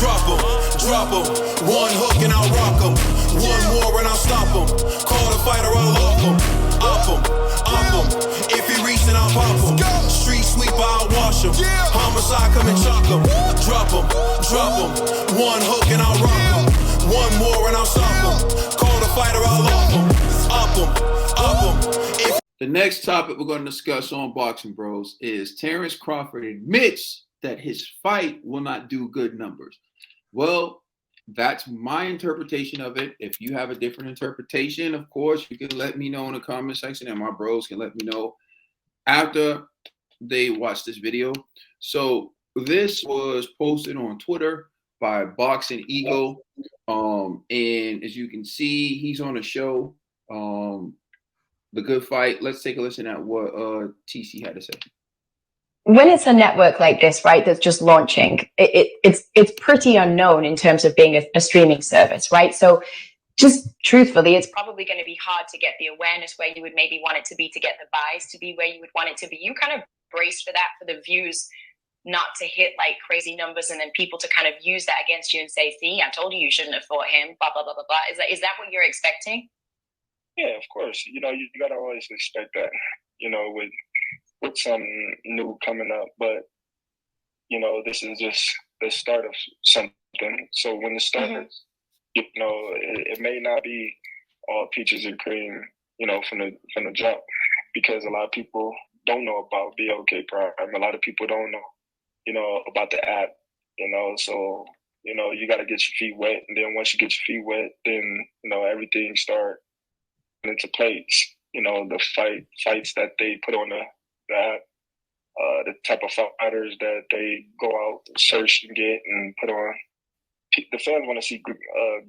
Drop 'em. One hook and I'll rock 'em. One more and I'll stop 'em. Call the fighter, I'll lock 'em. Op 'em. If he reach, then I'll pop 'em. Street sweeper, I'll wash 'em. Homicide, come and chalk 'em. Drop 'em. One hook and I'll rock 'em. One more and I'll stop 'em. Call the fighter, I'll lock 'em. Op 'em. The next topic we're going to discuss on Boxing Bros is Terence Crawford admits that his fight will not do good numbers. Well, that's my interpretation of it. If you have a different interpretation, of course, you can let me know in the comment section, and my bros can let me know after they watch this video. So this was posted on Twitter by Boxing Ego. And as you can see, he's on a show, The Good Fight. Let's take a listen at what TC had to say. When it's a network like this, right, that's just launching, it's pretty unknown in terms of being a streaming service, right? So just truthfully, it's probably going to be hard to get the awareness where you would maybe want it to be, to get the buys to be where you would want it to be. You kind of brace for that, for the views not to hit like crazy numbers, and then people to kind of use that against you and say, see, I told you you shouldn't have fought him, blah, blah, blah, blah, blah. Is that what you're expecting? Yeah, of course. You got to always expect that, with something new coming up. But, this is just the start of something. So when it starts, it may not be all peaches and cream, from the jump, because a lot of people don't know about BLK Prime. A lot of people don't know, about the app, so, you got to get your feet wet. And then once you get your feet wet, then, everything starts into place. The fights that they put on the app, the type of fighters that they go out and search and get and put on. The fans want to see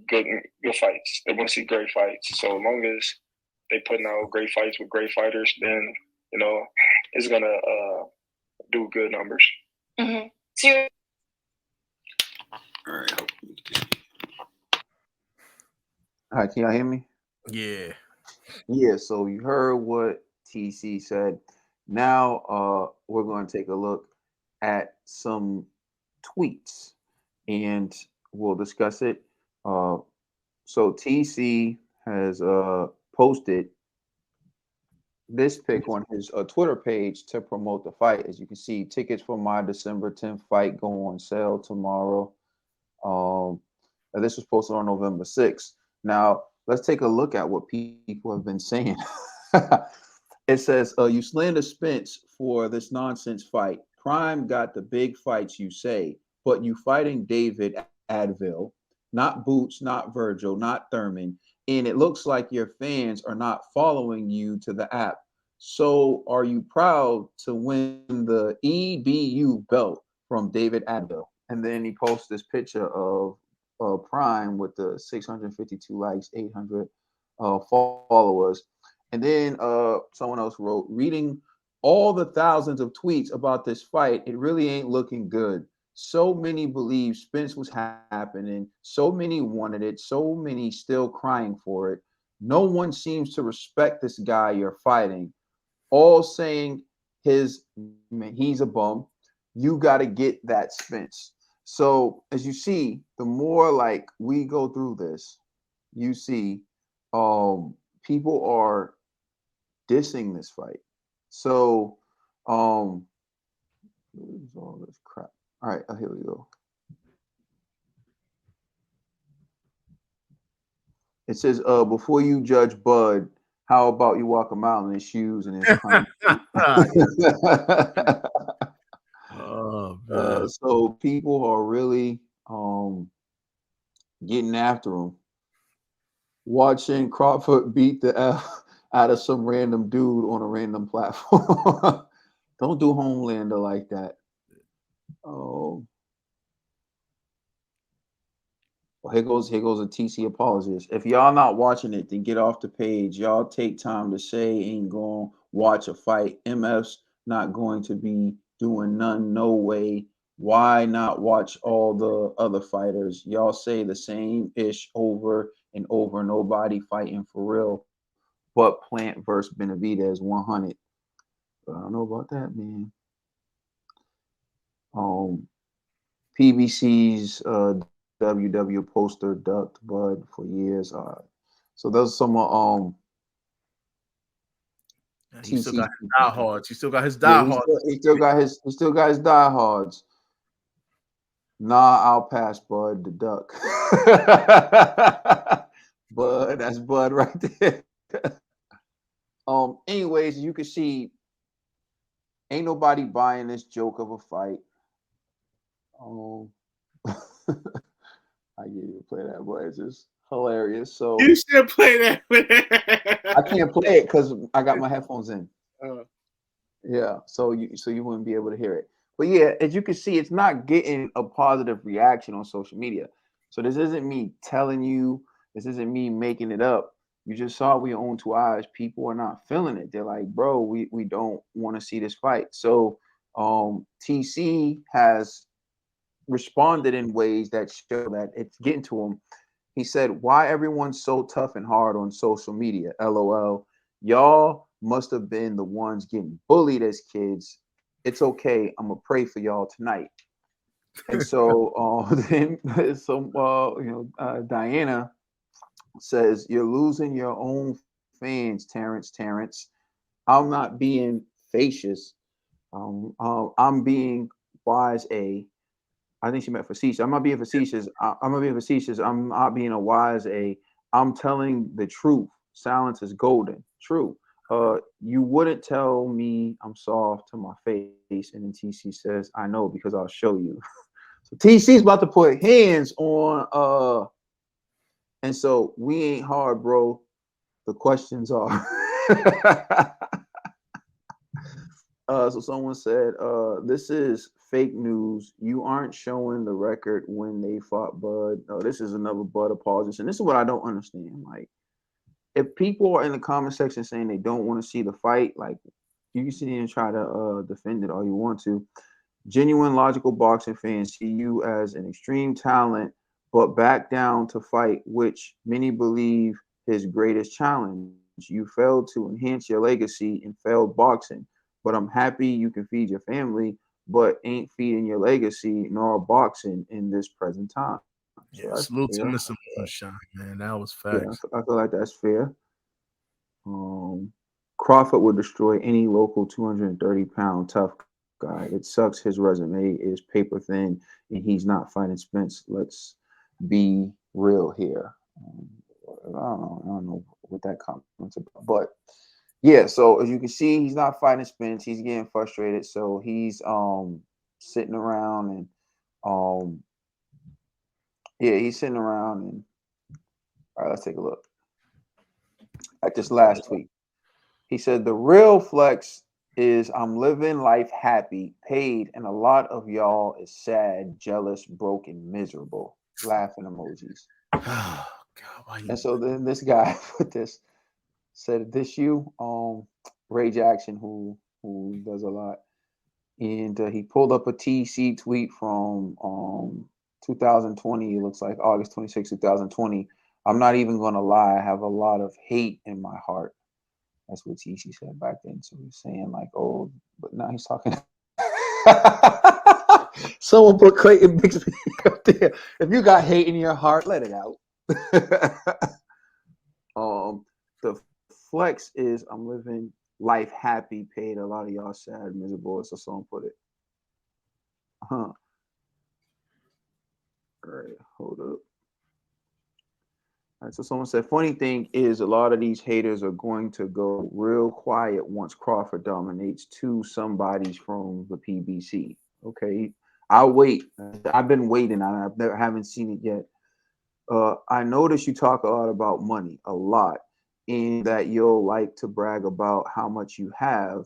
good fights. They want to see great fights. So as long as they putting out great fights with great fighters, then it's gonna do good numbers. Mm-hmm. All right. All right, can y'all hear me? Yeah. Yeah, so you heard what TC said. Now we're going to take a look at some tweets and we'll discuss it. So TC has posted this pic on his Twitter page to promote the fight. As you can see, tickets for my December 10th fight go on sale tomorrow. This was posted on November 6th. Now, let's take a look at what people have been saying. It says, you slander Spence for this nonsense fight. Prime got the big fights, you say, but you fighting David Advil, not Boots, not Virgil, not Thurman. And it looks like your fans are not following you to the app. So are you proud to win the EBU belt from David Advil? And then he posts this picture of Prime with the 652 likes, 800 followers. And then someone else wrote, reading all the thousands of tweets about this fight, it really ain't looking good. So many believe Spence was happening. So many wanted it. So many still crying for it. No one seems to respect this guy you're fighting. All saying he's a bum. You got to get that Spence. So as you see, the more like we go through this, you see people are dissing this fight. So all this crap. All right, here we go. It says, before you judge Bud, how about you walk a mile in his shoes and his so people are really getting after him. Watching Crawford beat the F out of some random dude on a random platform. Don't do Homelander like that. Oh, well, here goes a TC apologist. If y'all not watching it, then get off the page. Y'all take time to say ain't going to watch a fight. MF's not going to be doing none, no way. Why not watch all the other fighters? Y'all say the same ish over and over. Nobody fighting for real. But Plant versus Benavidez 100. But I don't know about that, man. PBC's WW poster ducked Bud for years. So those are some He still got TC his diehards. He still got his yeah, diehards. he still got his diehards. Nah, I'll pass Bud the duck. Bud, that's Bud right there. Anyways, you can see ain't nobody buying this joke of a fight. I get you to play that, but it's just hilarious. So You should play that. I can't play it because I got my headphones in. Uh, Yeah, so you wouldn't be able to hear it. But yeah, as you can see, it's not getting a positive reaction on social media. So this isn't me telling you, this isn't me making it up. You just saw it with your own two eyes. People are not feeling it. They're like, bro, we don't want to see this fight. So TC has responded in ways that show that it's getting to him. He said, why everyone's so tough and hard on social media? LOL. Y'all must have been the ones getting bullied as kids. It's okay. I'm gonna pray for y'all tonight. And so then Diana says, you're losing your own fans, Terence. I'm not being facetious. I'm being wise a. I think she meant facetious. I'm not being facetious. I'm not being facetious. I'm not being a wise a. I'm telling the truth. Silence is golden. True. You wouldn't tell me I'm soft to my face. And then TC says, I know because I'll show you. So TC's about to put hands on and so we ain't hard, bro. The questions are so someone said, this is fake news. You aren't showing the record when they fought Bud. This is another Bud apologist. And this is what I don't understand. Like, if people are in the comment section saying they don't want to see the fight, like, you can sit here and try to defend it all you want to. Genuine, logical boxing fans see you as an extreme talent, but back down to fight, which many believe his greatest challenge. You failed to enhance your legacy in failed boxing. But I'm happy you can feed your family, but ain't feeding your legacy nor boxing in this present time. So yeah, salute to Mr. Moonshine, man. That was facts. Yeah, I feel like that's fair. Crawford would destroy any local 230-pound tough guy. It sucks his resume is paper thin and he's not fighting Spence. Let's be real here. I don't know what that comment's about, but yeah. So as you can see, he's not fighting Spence. He's getting frustrated, so he's sitting around and he's sitting around and all right. Let's take a look at this last tweet. He said, the real flex is I'm living life happy, paid, and a lot of y'all is sad, jealous, broken, miserable. Laughing emojis. Oh, God, why you... And so then this guy put this, said, this you, Ray Jackson, who does a lot. And he pulled up a TC tweet from 2020. It looks like August 26, 2020. I'm not even going to lie. I have a lot of hate in my heart. That's what TC said back then. So he's saying like, oh, but now he's talking. Someone put Clayton Bixby up there. If you got hate in your heart, let it out. The flex is I'm living life happy, paid. A lot of y'all sad, miserable. So someone put it. All right, hold up. All right, so someone said, funny thing is a lot of these haters are going to go real quiet once Crawford dominates two somebodies from the PBC. Okay, I'll wait. I've been waiting. Haven't seen it yet. I notice you talk a lot about money, a lot, and that you'll like to brag about how much you have.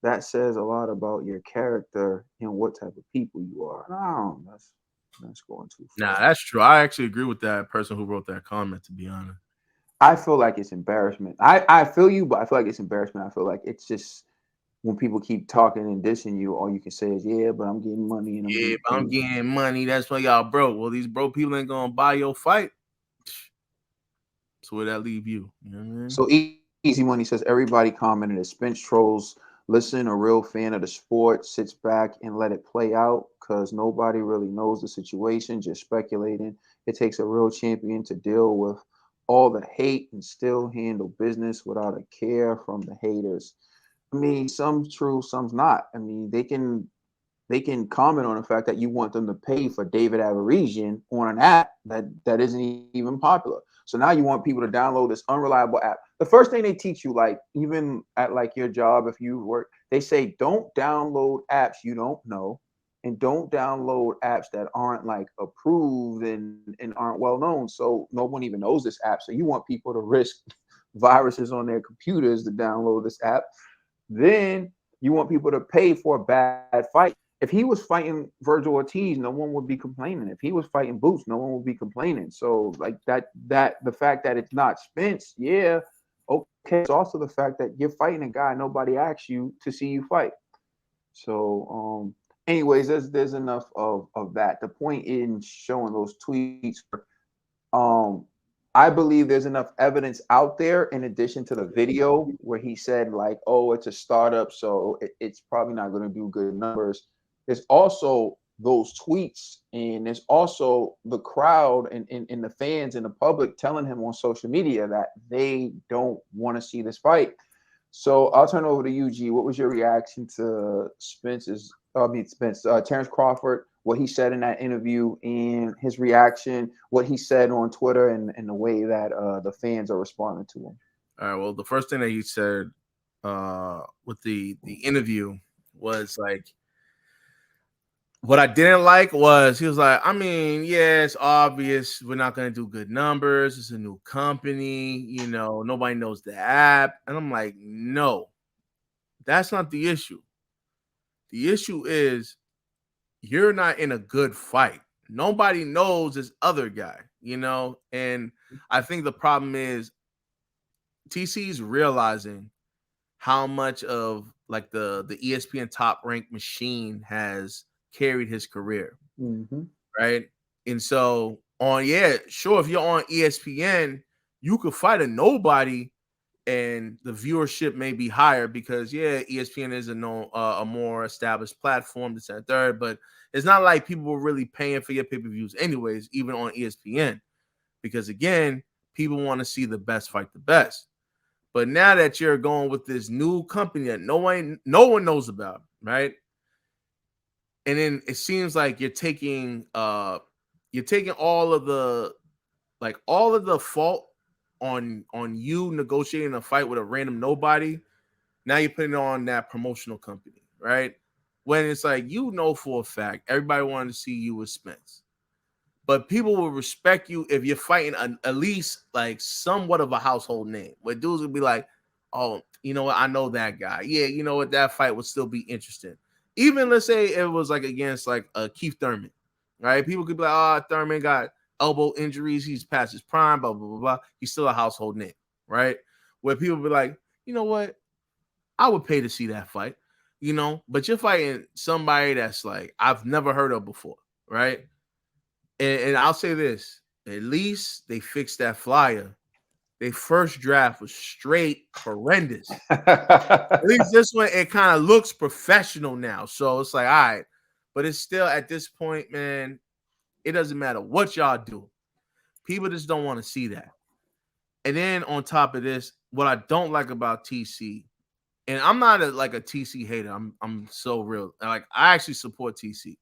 That says a lot about your character and what type of people you are. No, that's going too far. Nah, that's true. I actually agree with that person who wrote that comment, to be honest. I feel like it's embarrassment. I feel you, but I feel like it's embarrassment. I feel like it's just when people keep talking and dissing you, all you can say is, yeah, but I'm getting money. And I'm getting money. That's why y'all broke. Well, these broke people ain't going to buy your fight. So where that leave you? You know what I mean? So Easy Money says, everybody commented as Spence trolls. Listen, a real fan of the sport sits back and let it play out. because nobody really knows the situation, just speculating. It takes a real champion to deal with all the hate and still handle business without a care from the haters. I mean, some's true, some's not. I mean, they can comment on the fact that you want them to pay for David Aberasian on an app that isn't even popular. So now you want people to download this unreliable app. The first thing they teach you, like even at like your job, if you work, they say don't download apps you don't know, and don't download apps that aren't like approved and aren't well known. So no one even knows this app. So you want people to risk viruses on their computers to download this app. Then you want people to pay for a bad fight. If he was fighting Virgil Ortiz, no one would be complaining. If he was fighting Boots, no one would be complaining. So like that the fact that it's not Spence, yeah, okay. It's also the fact that you're fighting a guy nobody asked you to see you fight. So anyways, there's enough of that. The point in showing those tweets, I believe there's enough evidence out there in addition to the video where he said like, oh, it's a startup, so it's probably not going to do good numbers. There's also those tweets, and there's also the crowd and the fans and the public telling him on social media that they don't want to see this fight. So I'll turn over to you, G. What was your reaction to Terence Crawford, what he said in that interview, and his reaction, what he said on Twitter, and the way that the fans are responding to him? All right. Well, the first thing that he said with the interview was like, what I didn't like was he was like, I mean, yeah, it's obvious we're not going to do good numbers. It's a new company. You know, nobody knows the app. And I'm like, no, that's not the issue. The issue is you're not in a good fight. Nobody knows this other guy, you know? And I think the problem is TC's realizing how much of like the ESPN top ranked machine has carried his career. Mm-hmm. Right. And so sure, if you're on ESPN, you could fight a nobody and the viewership may be higher because ESPN is a more established platform, this and third, but it's not like people were really paying for your pay-per-views anyways, even on ESPN, because again, people want to see the best fight the best. But now that you're going with this new company that no one knows about, right? And then it seems like you're taking all of the fault on you negotiating a fight with a random nobody. Now you're putting it on that promotional company, right? When it's like, you know, for a fact, everybody wanted to see you with Spence, but people will respect you if you're fighting at least like somewhat of a household name, where dudes would be like, oh, you know what? I know that guy. Yeah. You know what? That fight would still be interesting. Even let's say it was like against like Keith Thurman, right? People could be like, Thurman got elbow injuries. He's past his prime, blah, blah, blah, blah. He's still a household name, right? Where people be like, you know what? I would pay to see that fight, you know? But you're fighting somebody that's like, I've never heard of before, right? And I'll say this, at least they fixed that flyer. Their first draft was straight horrendous. At least this one, it kind of looks professional now. So it's like, all right. But it's still at this point, man, it doesn't matter what y'all do. People just don't want to see that. And then on top of this, what I don't like about TC, and I'm not a TC hater. I'm so real. Like, I actually support TC.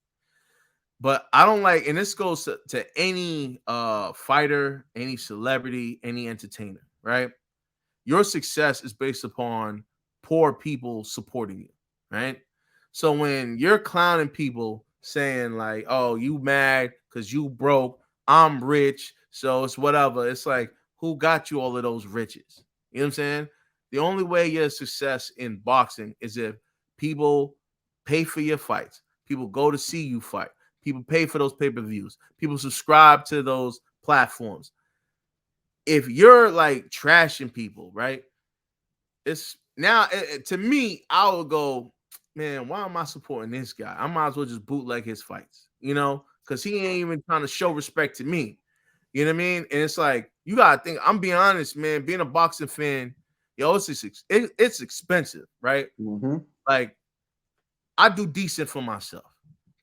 But I don't like, and this goes to any fighter, any celebrity, any entertainer, right? Your success is based upon poor people supporting you, right? So when you're clowning people saying like, oh, you mad because you broke, I'm rich, so it's whatever. It's like, who got you all of those riches? You know what I'm saying? The only way you're a success in boxing is if people pay for your fights. People go to see you fight. People pay for those pay-per-views. People subscribe to those platforms. If you're like trashing people, right? It's now to me, I would go, man, why am I supporting this guy? I might as well just bootleg his fights, you know, because he ain't even trying to show respect to me. You know what I mean? And it's like, you gotta think, I'm being honest, man, being a boxing fan, yo, it's expensive, right? Mm-hmm. Like, I do decent for myself.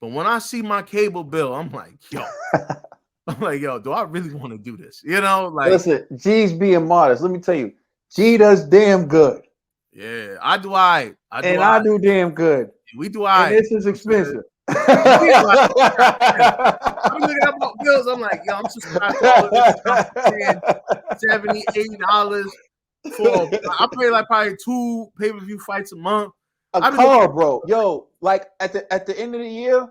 But when I see my cable bill, I'm like, yo, do I really want to do this? You know, like, listen, G's being modest. Let me tell you, G does damn good. yeah, I do. I And I do damn good. We do. And this is expensive. I'm looking at my bills. I'm like, yo, I'm subscribed to all of this. I'm paying $70, $80 for. I pay like probably 2 pay-per-view fights a month. A car, bro. Yo, like at the end of the year,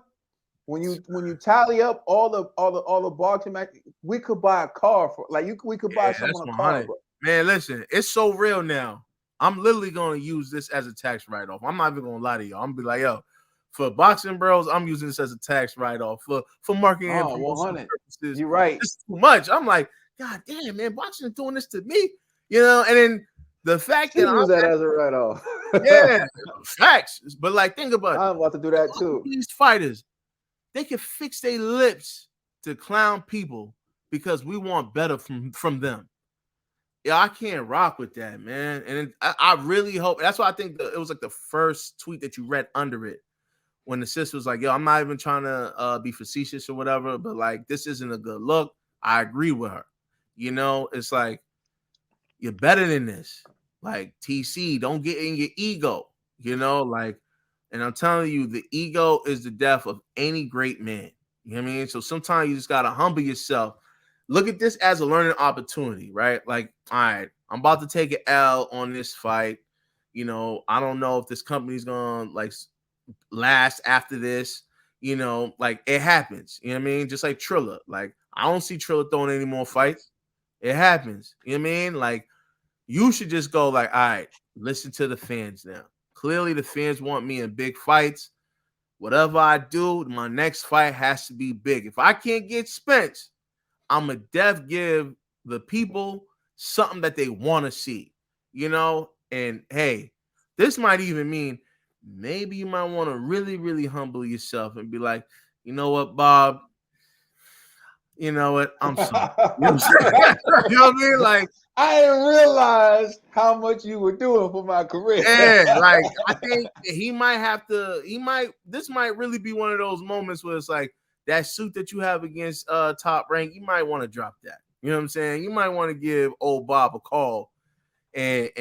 when you tally up all the boxing matches, we could buy a car for we could buy someone a car, bro. Man, listen, it's so real now. I'm literally gonna use this as a tax write-off. I'm not even gonna lie to y'all. I'm gonna be like, yo, for Boxing Bros, I'm using this as a tax write-off for marketing and promotion purposes. You're right. It's too much. I'm like, God damn, man, boxing is doing this to me, you know. And then the fact that use that as a write-off. Yeah, facts. But like, think about it. I'm about to do that too. These fighters, they can fix their lips to clown people because we want better from them. Yeah, I can't rock with that, man. And I really hope. That's why I think it was like the first tweet that you read under it when the sister was like, yo, I'm not even trying to be facetious or whatever, but like, this isn't a good look. I agree with her. You know, it's like, you're better than this. Like, TC, don't get in your ego, you know, like, and I'm telling you, the ego is the death of any great man. You know what I mean? So sometimes you just got to humble yourself. Look at this as a learning opportunity, right? Like, all right, I'm about to take an L on this fight. You know, I don't know if this company's going to like last after this. You know, like, it happens. You know what I mean? Just like Triller. Like, I don't see Triller throwing any more fights. It happens. You know what I mean? Like, you should just go like, all right, listen to the fans now. Clearly, the fans want me in big fights. Whatever I do, my next fight has to be big. If I can't get Spence, I'm a def give the people something that they want to see, you know? And hey, this might even mean maybe you might want to really, really humble yourself and be like, you know what, Bob? You know what? I'm sorry. You know what I mean? Like, I didn't realize how much you were doing for my career. Yeah, like, I think this might really be one of those moments where it's like, that suit that you have against Top Rank, you might want to drop that. You know what I'm saying? You might want to give old Bob a call and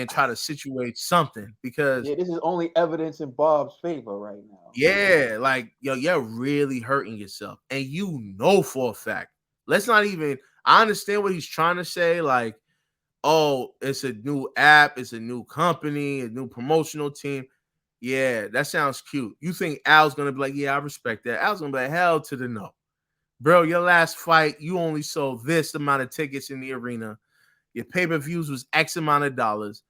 try to situate something, because this is only evidence in Bob's favor right now. Yeah, like, yo, you're really hurting yourself, and you know for a fact. Let's not even. I understand what he's trying to say, like, oh, it's a new app, it's a new company, a new promotional team. Yeah, that sounds cute. You think Al's gonna be like, yeah, I respect that. Al's gonna be like, hell to the no. Bro, your last fight, you only sold this amount of tickets in the arena. Your pay-per-views was X amount of dollars.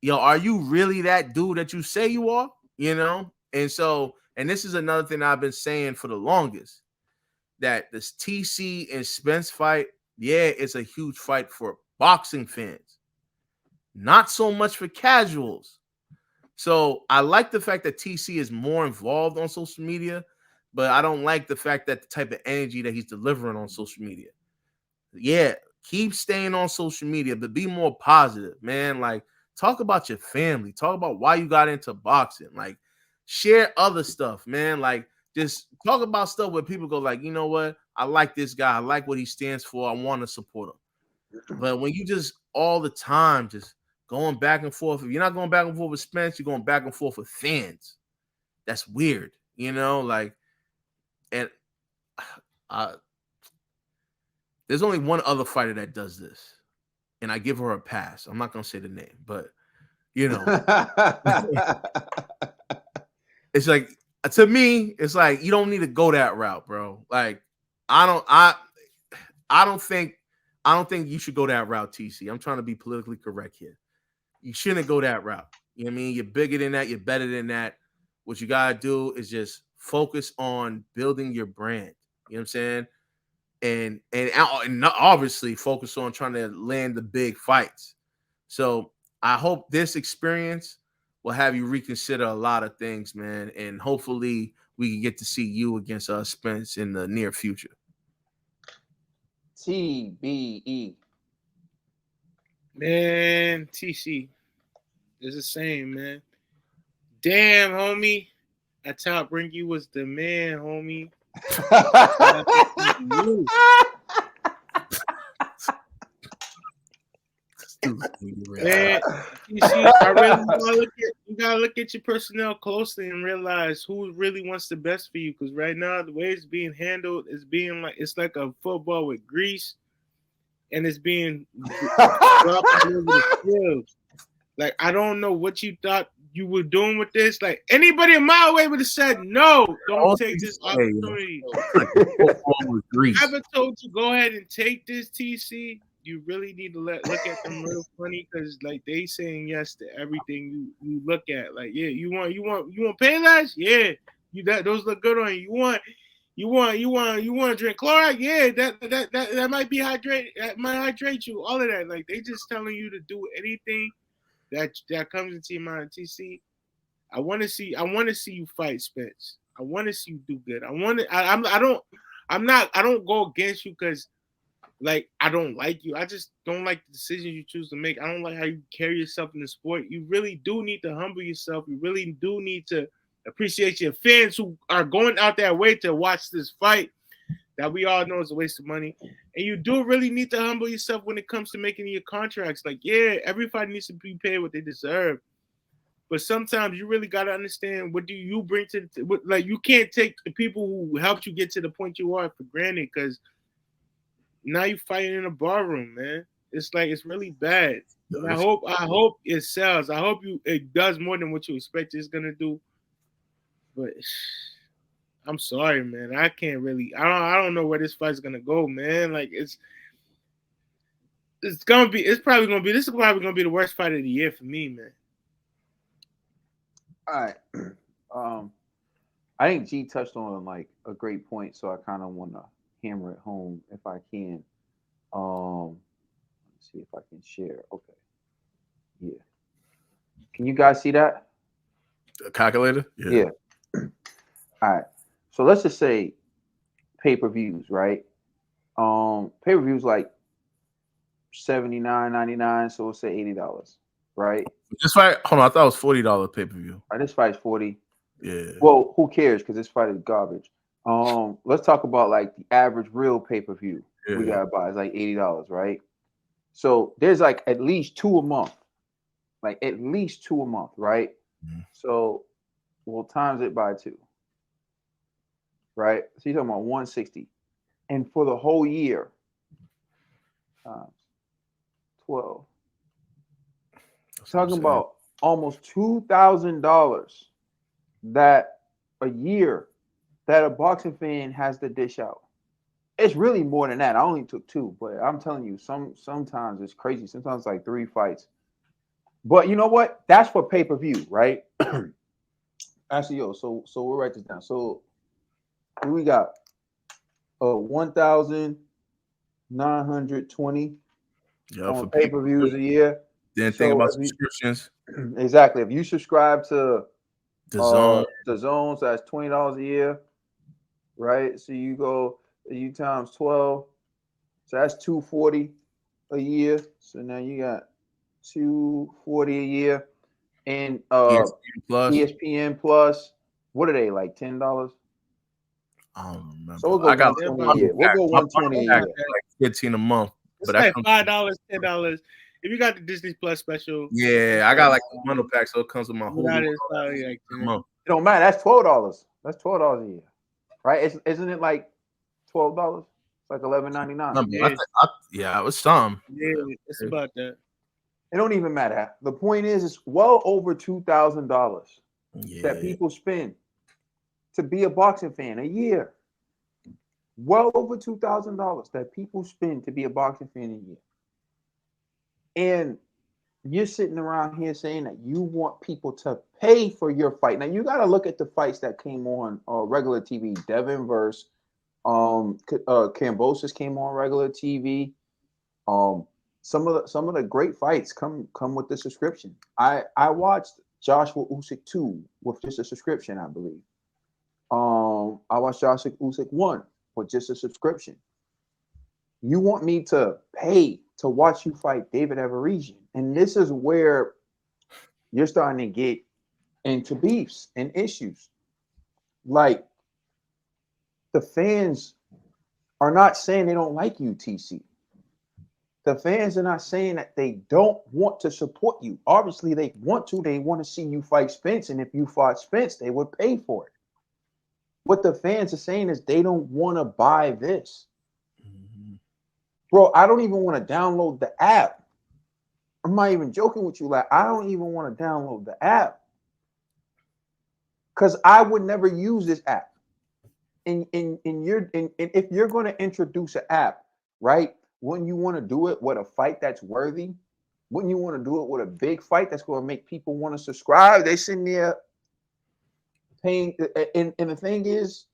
Yo, are you really that dude that you say you are? You know? And so, and this is another thing I've been saying for the longest, that this TC and Spence fight, yeah, it's a huge fight for boxing fans, not so much for casuals. So I like the fact that TC is more involved on social media, but I don't like the fact that the type of energy that he's delivering on social media. Yeah, keep staying on social media, but be more positive, man. Like, talk about your family, talk about why you got into boxing, like, share other stuff, man. Like, just talk about stuff where people go like, you know what? I like this guy. I like what he stands for. I want to support him. But when you just all the time just going back and forth, if you're not going back and forth with Spence, you're going back and forth with fans. That's weird, you know? Like, and there's only one other fighter that does this, and I give her a pass. I'm not going to say the name, but, you know. It's like, to me, it's like, you don't need to go that route, bro. Like, I don't think you should go that route, TC. I'm trying to be politically correct here. You shouldn't go that route. You know what I mean? You're bigger than that. You're better than that. What you got to do is just focus on building your brand. You know what I'm saying? And obviously focus on trying to land the big fights. So I hope this experience will have you reconsider a lot of things, man. And hopefully we can get to see you against Spence in the near future. TBE. Man, TC is the same, man. Damn, homie. at Top Rank, you was the man, homie. Man, you gotta look at your personnel closely and realize who really wants the best for you. Because right now, the way it's being handled is being like it's like a football with grease, and it's being dropped all over the field. Like I don't know what you thought you were doing with this. Like anybody in my way would have said, "No, don't take this opportunity." I've been told you go ahead and take this, TC. You really need to look at them real funny because like they saying yes to everything you look at. Like, yeah, you want Payless? Yeah, those look good on you. You want to drink chloride? Yeah, that might be that might hydrate you. All of that. Like they just telling you to do anything that comes into your mind. TC, I want to see you fight Spence. I want to see you do good. I don't go against you because like I don't like you. I just don't like the decisions you choose to make. I don't like how you carry yourself in the sport. You really do need to humble yourself. You really do need to appreciate your fans who are going out their way to watch this fight that we all know is a waste of money. And you do really need to humble yourself when it comes to making your contracts. Like, yeah, everybody needs to be paid what they deserve. But sometimes you really got to understand what do you bring to like you can't take the people who helped you get to the point you are for granted because now you fighting in a barroom, man. It's like it's really bad. And I hope it sells. I hope it does more than what you expect it's gonna do. But I'm sorry, man. I can't really. I don't know where this fight's gonna go, man. Like it's probably gonna be. This is probably gonna be the worst fight of the year for me, man. All right. I think G touched on like a great point, so I kind of want to hammer it home if I can. Let's see if I can share. Okay. Yeah. Can you guys see that? A calculator? Yeah. All right. So let's just say pay-per-views, right? Pay-per-views like $79.99, so we'll say $80, right? This fight, hold on, I thought it was $40 pay-per-view. This fight's 40. Yeah. Well, who cares? Because this fight is garbage. Let's talk about like the average real pay-per-view we gotta buy. It's like $80, right? So there's like at least two a month. Like at least two a month, right? Mm-hmm. So we'll times it by 2. Right? So you're talking about 160. And for the whole year, 12. Talking about almost $2,000 that a year that a boxing fan has to dish out. It's really more than that. I only took 2, but I'm telling you, sometimes it's crazy. Sometimes it's like 3 fights. But you know what? That's for pay-per-view, right? Actually, so we'll write this down. So we got 1,920 on pay-per-views a year. Then think about subscriptions. Exactly. If you subscribe to the zone, so that's $20 a year, right? So you times 12, so that's $240 a year. So now you got $240 a year, and ESPN Plus. What are they like? $10? I don't remember. So we'll go 120 a year. We'll go 120 a year. Like 15 a month. It's like $5, $10. If you got the Disney Plus special, yeah, I got like the bundle pack, so it comes with my whole month. It don't matter. That's $12. That's $12 a year, right? Isn't it like $12? It's like $11.99. Yeah, it was some. Yeah, it's about that. It don't even matter. The point is, it's well over $2,000 that people spend to be a boxing fan a year. Well over $2,000 that people spend to be a boxing fan a year. And you're sitting around here saying that you want people to pay for your fight. Now you got to look at the fights that came on regular TV. Devin versus Kambosos came on regular TV. Some of the great fights come with the subscription. I watched Joshua Usyk 2 with just a subscription, I believe. I watched Joshua Usyk 1 with just a subscription. You want me to pay to watch you fight David Everesian, and this is where you're starting to get into beefs and issues. Like, the fans are not saying they don't like you, TC. The fans are not saying that they don't want to support you. Obviously, they want to. They want to see you fight Spence, and if you fought Spence, they would pay for it. What the fans are saying is they don't want to buy this. Bro, I don't even want to download the app. I'm not even joking with you. Like, I don't even want to download the app because I would never use this app. And if you're going to introduce an app, right? Wouldn't you want to do it with a fight that's worthy? Wouldn't you want to do it with a big fight that's going to make people want to subscribe? They sitting there paying. And the thing is,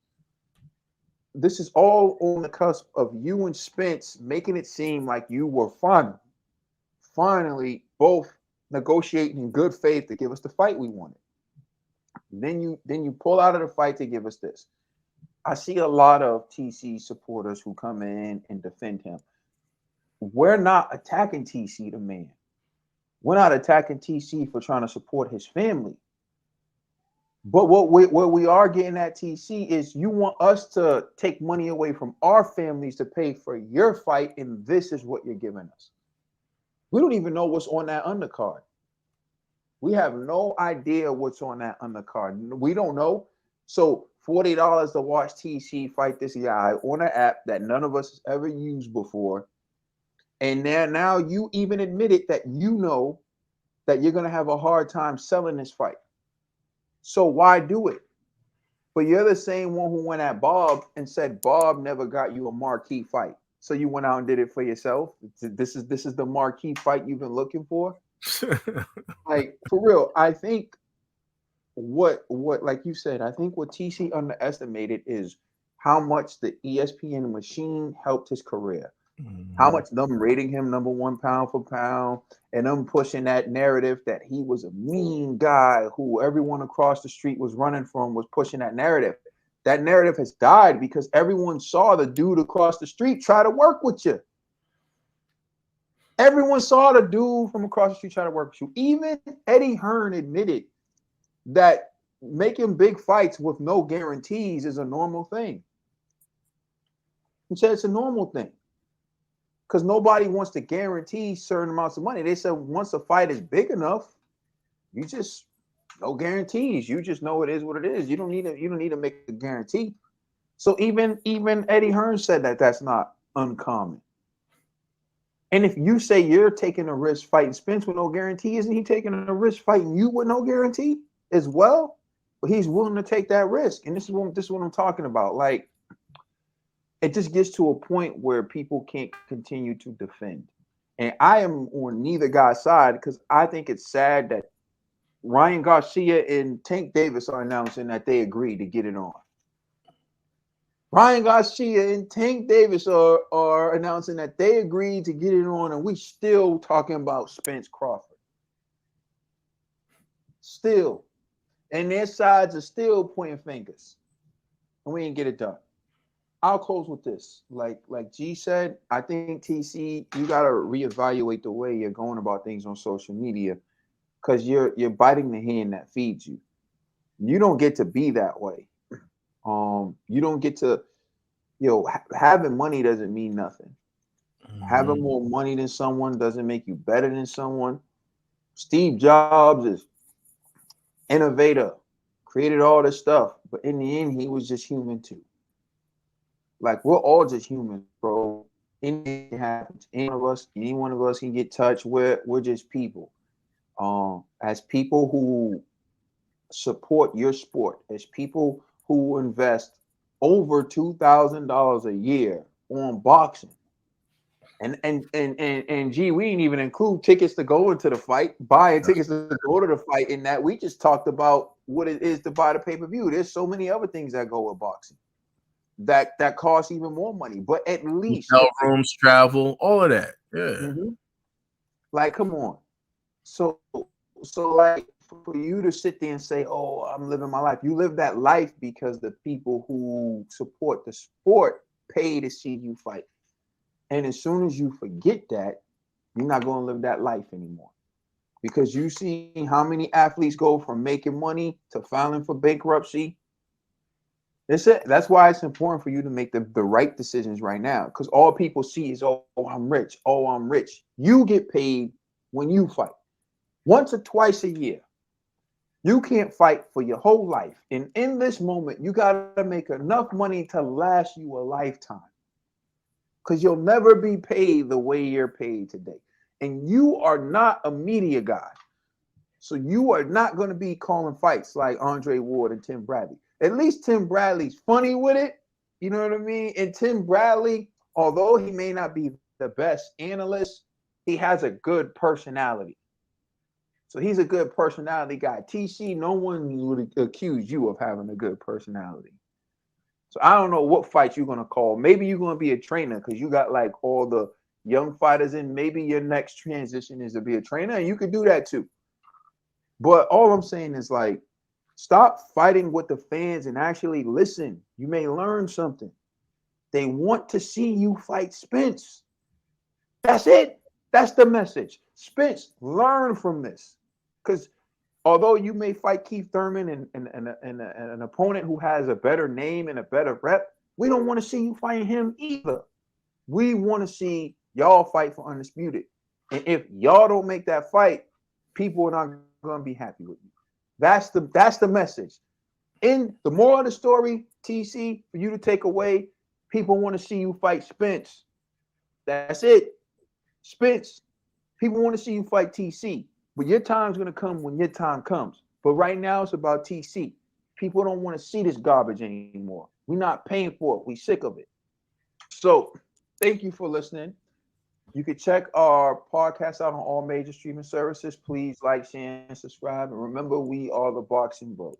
this is all on the cusp of you and Spence making it seem like you were finally both negotiating in good faith to give us the fight we wanted. Then you pull out of the fight to give us this. I see a lot of TC supporters who come in and defend him. We're not attacking TC the man. We're not attacking TC for trying to support his family. But what we are getting at, TC, is you want us to take money away from our families to pay for your fight, and this is what you're giving us. We don't even know what's on that undercard. We have no idea what's on that undercard. We don't know. So $40 to watch TC fight this guy on an app that none of us has ever used before. And now you even admitted that you know that you're going to have a hard time selling this fight. So why do it? But you're the same one who went at Bob and said Bob never got you a marquee fight. So you went out and did it for yourself. This is the marquee fight you've been looking for. Like, for real, I think what like you said, I think what TC underestimated is how much the ESPN machine helped his career. How much them rating him number one pound for pound and them pushing that narrative that he was a mean guy who everyone across the street was running from, was pushing that narrative. That narrative has died because everyone saw the dude across the street try to work with you. Everyone saw the dude from across the street try to work with you. Even Eddie Hearn admitted that making big fights with no guarantees is a normal thing. He said it's a normal thing. Because nobody wants to guarantee certain amounts of money. They said once a fight is big enough, you just no guarantees. You just know it is what it is. You don't need to make a guarantee. So even Eddie Hearn said that that's not uncommon. And if you say you're taking a risk fighting Spence with no guarantee, isn't he taking a risk fighting you with no guarantee as well? But he's willing to take that risk. And this is what I'm talking about. Like, it just gets to a point where people can't continue to defend. And I am on neither guy's side because I think it's sad that Ryan Garcia and Tank Davis are announcing that they agreed to get it on. Ryan Garcia and Tank Davis are announcing that they agreed to get it on, and we still talking about Spence Crawford. Still. And their sides are still pointing fingers. And we ain't get it done. I'll close with this. Like G said, I think TC, you gotta reevaluate the way you're going about things on social media because you're biting the hand that feeds you. You don't get to be that way. You don't get to, having money doesn't mean nothing. Having more money than someone doesn't make you better than someone. Steve Jobs is innovator, created all this stuff, but in the end, he was just human too. Like, we're all just humans, bro. Anything happens. Any one of us can get touched. We're just people. As people who support your sport, as people who invest over $2,000 a year on boxing, and G, we didn't even include tickets to go into the fight, buying tickets to go to the fight. In that, we just talked about what it is to buy the pay-per-view. There's so many other things that go with boxing that costs even more money, but at least hotel rooms, travel, all of that. Yeah. Mm-hmm. Like, come on. So like, for you to sit there and say, "Oh, I'm living my life," you live that life because the people who support the sport pay to see you fight. And as soon as you forget that, you're not going to live that life anymore. Because you see how many athletes go from making money to filing for bankruptcy. That's why it's important for you to make the right decisions right now. Because all people see is, oh, I'm rich. Oh, I'm rich. You get paid when you fight. Once or twice a year. You can't fight for your whole life. And in this moment, you got to make enough money to last you a lifetime. Because you'll never be paid the way you're paid today. And you are not a media guy. So you are not going to be calling fights like Andre Ward and Tim Bradley. At least Tim Bradley's funny with it. You know what I mean? And Tim Bradley, although he may not be the best analyst, he has a good personality. So he's a good personality guy. TC, no one would accuse you of having a good personality. So I don't know what fights you're going to call. Maybe you're going to be a trainer because you got like all the young fighters in. Maybe your next transition is to be a trainer, and you could do that too. But all I'm saying is like, stop fighting with the fans and actually listen. You may learn something. They want to see you fight Spence. That's it. That's the message. Spence, learn from this. Because although you may fight Keith Thurman and an opponent who has a better name and a better rep, we don't want to see you fighting him either. We want to see y'all fight for Undisputed. And if y'all don't make that fight, people are not going to be happy with you. That's the message. In the moral of the story, TC, for you to take away, people want to see you fight Spence. That's it. Spence, people want to see you fight TC. But your time's going to come when your time comes. But right now, it's about TC. People don't want to see this garbage anymore. We're not paying for it. We're sick of it. So thank you for listening. You can check our podcast out on all major streaming services. Please like, share, and subscribe. And remember, we are the Boxing Bros.